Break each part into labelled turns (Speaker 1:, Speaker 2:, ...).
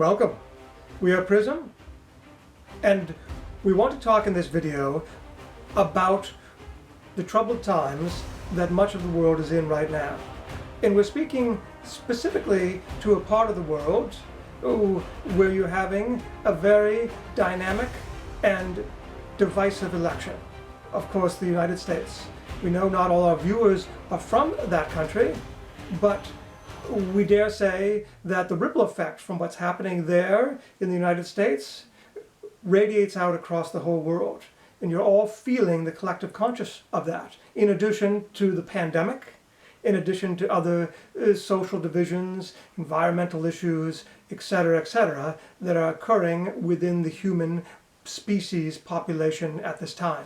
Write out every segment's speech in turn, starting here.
Speaker 1: Welcome. We are PRISM, and we want to talk in this video about the troubled times that much of the world is in right now. And we're speaking specifically to a part of the world where you're having a very dynamic and divisive election. Of course, the United States. We know not all our viewers are from that country, but we dare say that the ripple effect from what's happening there in the United States radiates out across the whole world. And you're all feeling the collective conscious of that, in addition to the pandemic, in addition to other social divisions, environmental issues, etc., that are occurring within the human species population at this time.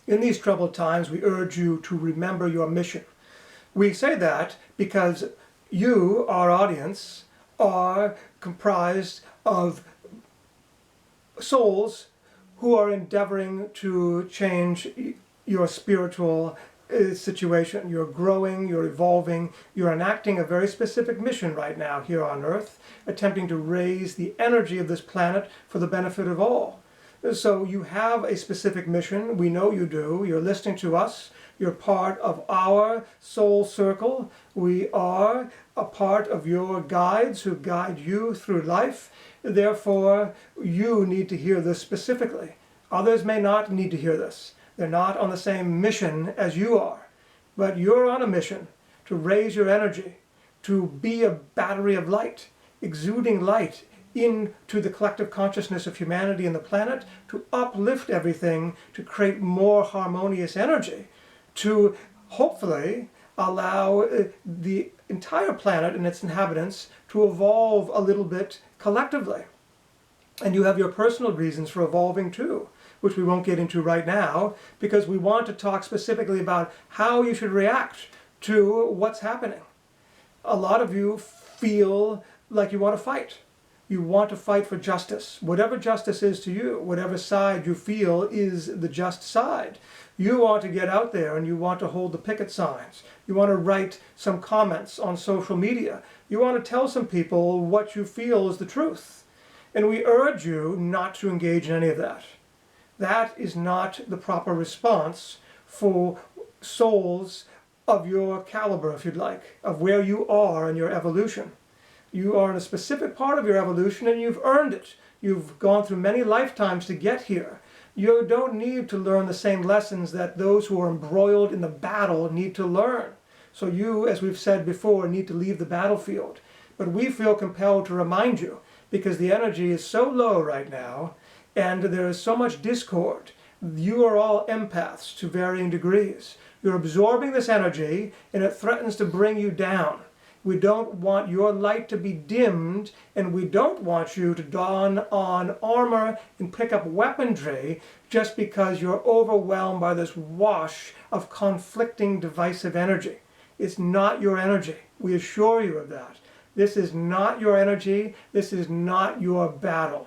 Speaker 1: In these troubled times, we urge you to remember your mission. We say that because you, our audience, are comprised of souls who are endeavoring to change your spiritual situation. You're growing, you're evolving, you're enacting a very specific mission right now here on Earth, attempting to raise the energy of this planet for the benefit of all. So you have a specific mission. We know you do. You're listening to us. You're part of our soul circle. We are a part of your guides who guide you through life. Therefore, you need to hear this specifically. Others may not need to hear this. They're not on the same mission as you are. But you're on a mission to raise your energy, to be a battery of light, exuding light into the collective consciousness of humanity and the planet, to uplift everything, to create more harmonious energy, to hopefully allow the entire planet and its inhabitants to evolve a little bit collectively. And you have your personal reasons for evolving too, which we won't get into right now, because we want to talk specifically about how you should react to what's happening. A lot of you feel like you want to fight. You want to fight for justice, whatever justice is to you, whatever side you feel is the just side. You want to get out there and you want to hold the picket signs. You want to write some comments on social media. You want to tell some people what you feel is the truth. And we urge you not to engage in any of that. That is not the proper response for souls of your caliber, if you'd like, of where you are in your evolution. You are in a specific part of your evolution and you've earned it. You've gone through many lifetimes to get here. You don't need to learn the same lessons that those who are embroiled in the battle need to learn. So you, as we've said before, need to leave the battlefield. But we feel compelled to remind you, because the energy is so low right now and there is so much discord. You are all empaths to varying degrees. You're absorbing this energy and it threatens to bring you down. We don't want your light to be dimmed, and we don't want you to don on armor and pick up weaponry just because you're overwhelmed by this wash of conflicting, divisive energy. It's not your energy. We assure you of that. This is not your energy. This is not your battle.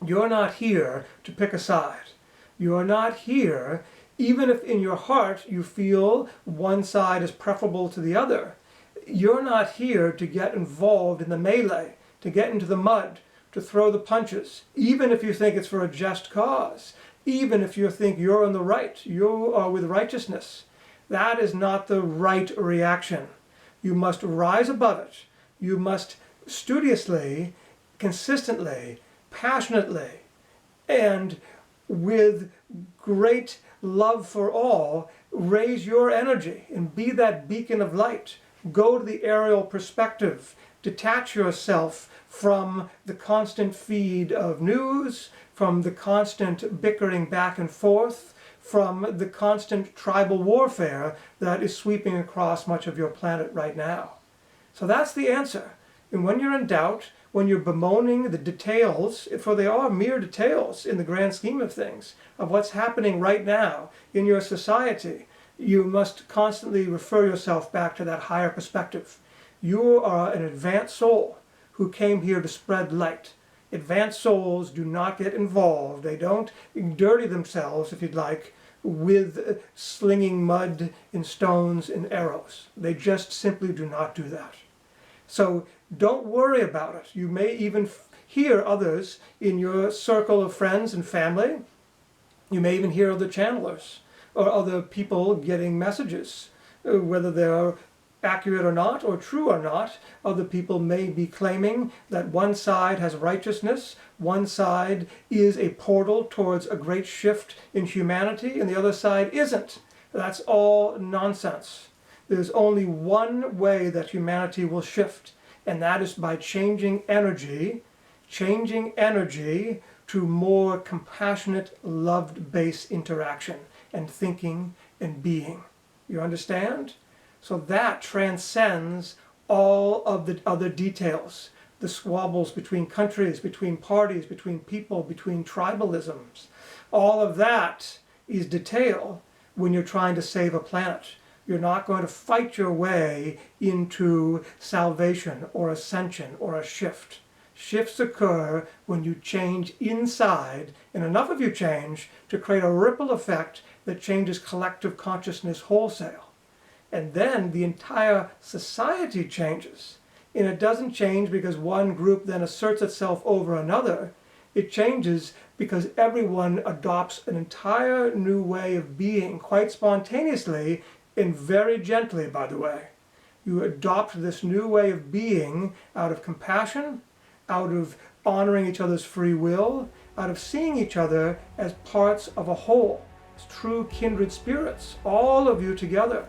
Speaker 1: You're not here to pick a side. You're not here, even if in your heart you feel one side is preferable to the other. You're not here to get involved in the melee, to get into the mud, to throw the punches, even if you think it's for a just cause, even if you think you're in the right, you are with righteousness. That is not the right reaction. You must rise above it. You must studiously, consistently, passionately, and with great love for all, raise your energy and be that beacon of light. Go to the aerial perspective. Detach yourself from the constant feed of news, from the constant bickering back and forth, from the constant tribal warfare that is sweeping across much of your planet right now. So that's the answer. And when you're in doubt, when you're bemoaning the details, for they are mere details in the grand scheme of things, of what's happening right now in your society, you must constantly refer yourself back to that higher perspective. You are an advanced soul who came here to spread light. Advanced souls do not get involved. They don't dirty themselves, if you'd like, with slinging mud and stones and arrows. They just simply do not do that. So Don't worry about it. You may even hear others in your circle of friends and family. You may even hear other channelers or other people getting messages, whether they're accurate or not, or true or not. Other people may be claiming that one side has righteousness, one side is a portal towards a great shift in humanity, and the other side isn't. That's all nonsense. There's only one way that humanity will shift, and that is by changing energy to more compassionate, love-based interaction and thinking and being. You understand? So that transcends all of the other details, the squabbles between countries, between parties, between people, between tribalisms. All of that is detail when you're trying to save a planet. You're not going to fight your way into salvation or ascension or a shift. Shifts occur when you change inside, and enough of you change to create a ripple effect that changes collective consciousness wholesale. And then the entire society changes. And it doesn't change because one group then asserts itself over another. It changes because everyone adopts an entire new way of being, quite spontaneously and very gently, by the way. You adopt this new way of being out of compassion, out of honoring each other's free will, out of seeing each other as parts of a whole, as true kindred spirits, all of you together.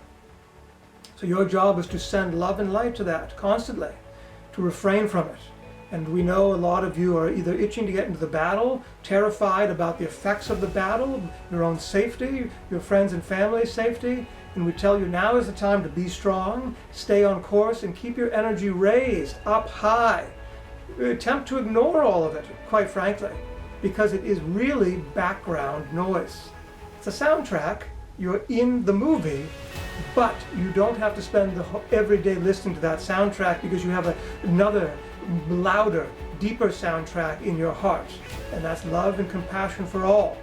Speaker 1: So your job is to send love and light to that constantly, to refrain from it. And we know a lot of you are either itching to get into the battle, terrified about the effects of the battle, your own safety, your friends and family's safety, and we tell you now is the time to be strong, stay on course, and keep your energy raised, up high. Attempt to ignore all of it, quite frankly, because it is really background noise. It's a soundtrack, you're in the movie, but you don't have to spend every day listening to that soundtrack because you have another louder, deeper soundtrack in your heart. And that's love and compassion for all.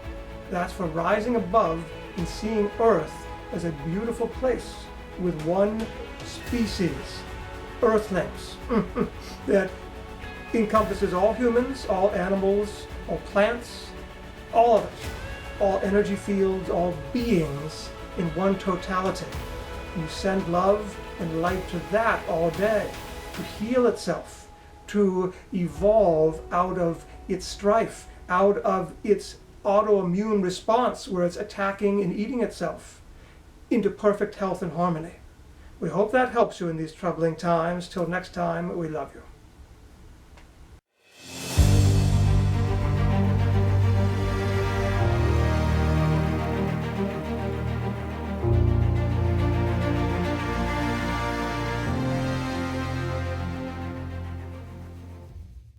Speaker 1: That's for rising above and seeing Earth as a beautiful place with one species, Earthlings, that encompasses all humans, all animals, all plants, all of it, all energy fields, all beings in one totality. You send love and light to that all day, to heal itself, to evolve out of its strife, out of its autoimmune response where it's attacking and eating itself, into perfect health and harmony. We hope that helps you in these troubling times. Till next time, we love you.